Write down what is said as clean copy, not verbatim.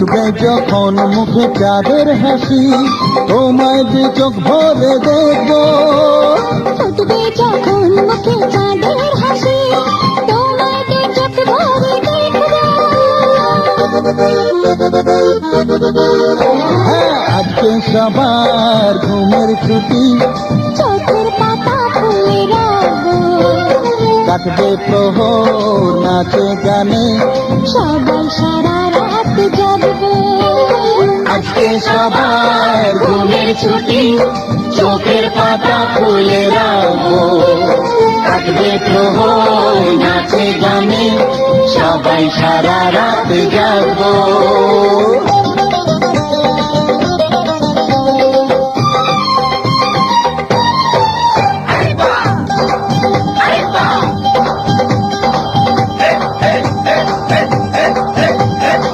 ফুটবে যখন মুখে চাঁদের হাসি, তোমায় যে চোখ ভরে দেখবো। ফুটবে যখন মুখে চাঁদের হাসি, তোমায় যে চোখ ভরে দেখবো। হ্যাঁ, আজকে সবার ঘুমের ছুটি, চোখের পাতা খুলে রাখবো। কাটবে প্রহর নাচে গানে, সবাই সারা রাত জাগবো। আজকে সবার ঘুমের ছুটি, চোখের পাতা খুলে রাখবো। কাটবে প্রহর নাচে গানে, সবাই সারা রাত জাগবো।